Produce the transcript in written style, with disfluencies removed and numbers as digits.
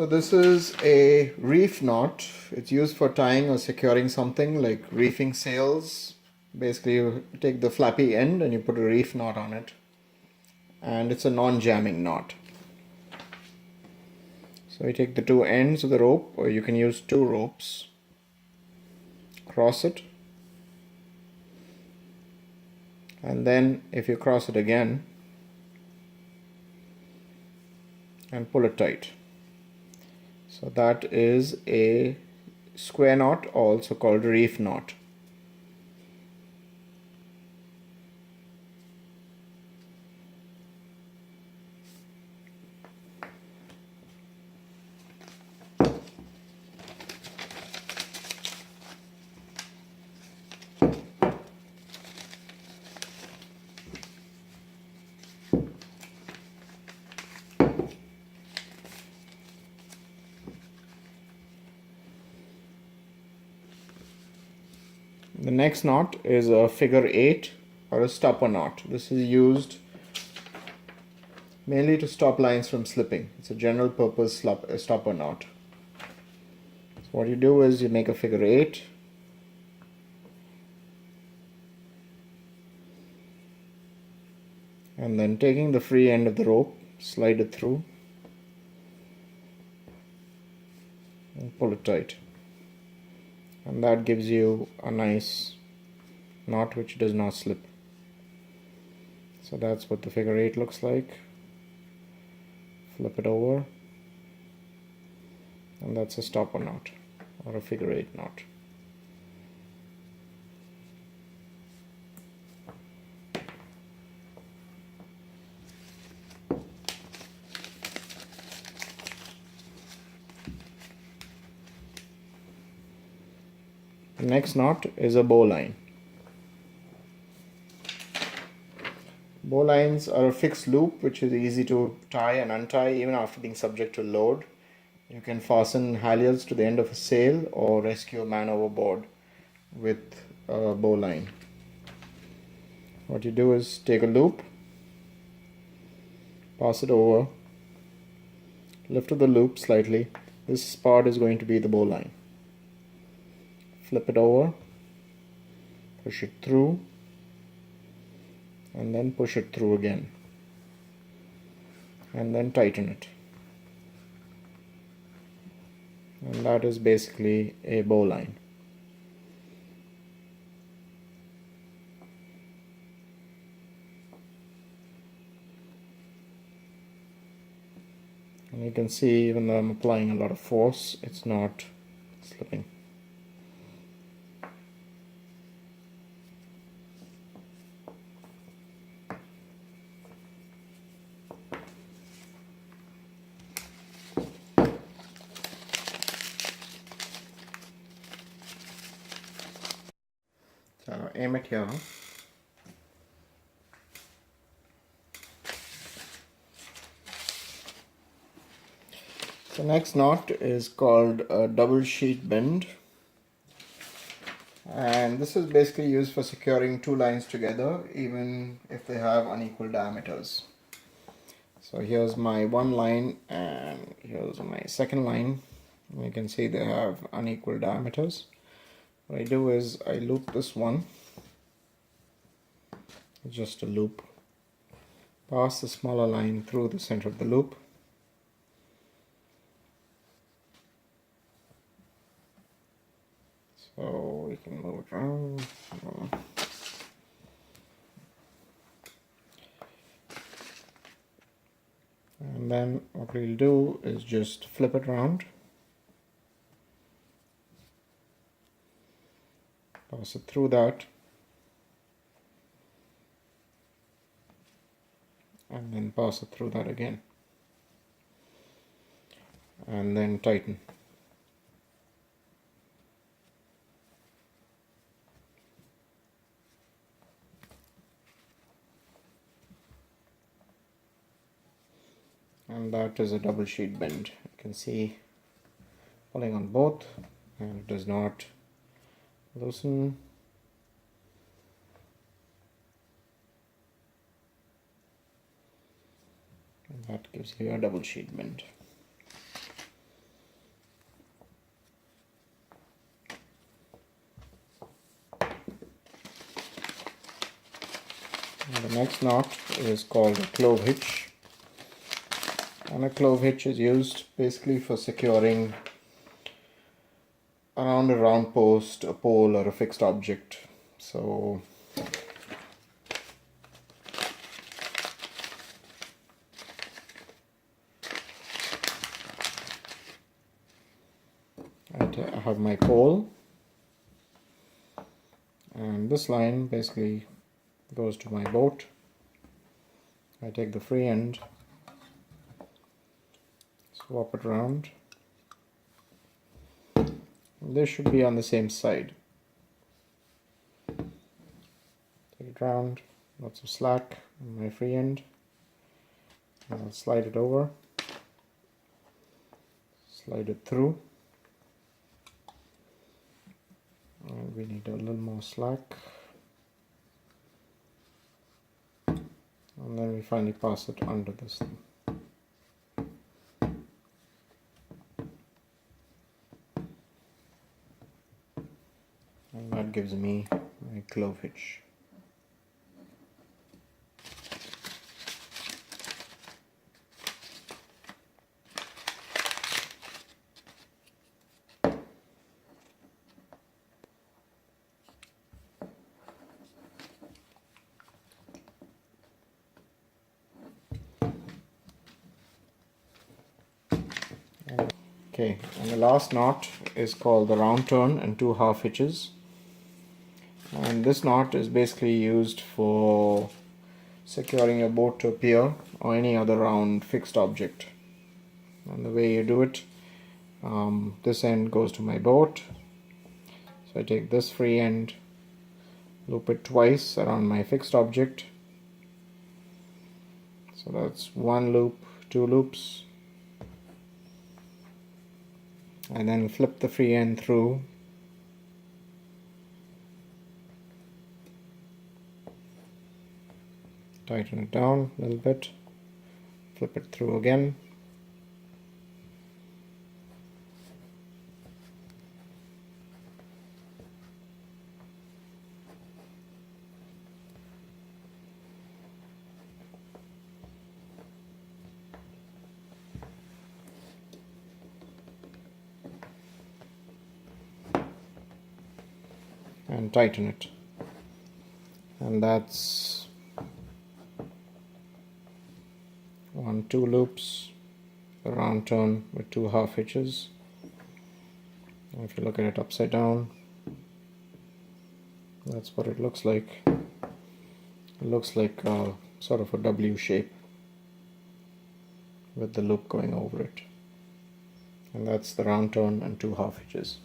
So this is a reef knot. It's used for tying or securing something like reefing sails. Basically, you take the flappy end and you put a reef knot on it. And it's a non-jamming knot. So you take the two ends of the rope, or you can use two ropes. Cross it. And then if you cross it again and pull it tight. So that is a square knot, also called reef knot. The next knot is a figure 8 or a stopper knot. This is used mainly to stop lines from slipping. It's a general purpose stopper knot. So what you do is you make a figure 8, and then taking the free end of the rope, slide it through and pull it tight. And that gives you a nice knot which does not slip. So that's what the figure 8 looks like. Flip it over, and that's a stopper knot or a figure 8 knot. The next knot is a bowline. Bowlines are a fixed loop which is easy to tie and untie even after being subject to load. You can fasten halyards to the end of a sail or rescue a man overboard with a bowline. What you do is take a loop, pass it over, lift the loop slightly. This part is going to be the bowline. Flip it over, push it through, and then push it through again, and then tighten it. And that is basically a bowline. And you can see, even though I'm applying a lot of force, it's not slipping. So aim it here. The next knot is called a double sheet bend, and this is basically used for securing two lines together even if they have unequal diameters. So here's my one line and here's my second line. You can see they have unequal diameters. What I do is I loop this one, just a loop, pass the smaller line through the center of the loop, so we can move it around. And then what we'll do is just flip it around, pass it through that, and then pass it through that again, and then tighten. And that is a double sheet bend. You can see pulling on both, and it does not loosen. And that gives you a double sheet bend. And the next knot is called a clove hitch, and a clove hitch is used basically for securing around a round post, a pole, or a fixed object. So I have my pole, and this line basically goes to my boat. I take the free end, swap it around. This should be on the same side. Take it round, lots of slack on my free end. I'll slide it over, slide it through, and we need a little more slack, and then we finally pass it under this thing. And that gives me my clove hitch. Okay, and the last knot is called the round turn and 2 half hitches. And this knot is basically used for securing your boat to a pier or any other round fixed object. And the way you do it, this end goes to my boat. So I take this free end, loop it twice around my fixed object. So that's 1 loop, 2 loops. And then flip the free end through. Tighten it down a little bit. Flip it through again. And tighten it, and that's 1, 2 loops, a round turn with 2 half hitches. And if you look at it upside down, that's what it looks like. It looks like sort of a W shape with the loop going over it, and that's the round turn and 2 half hitches.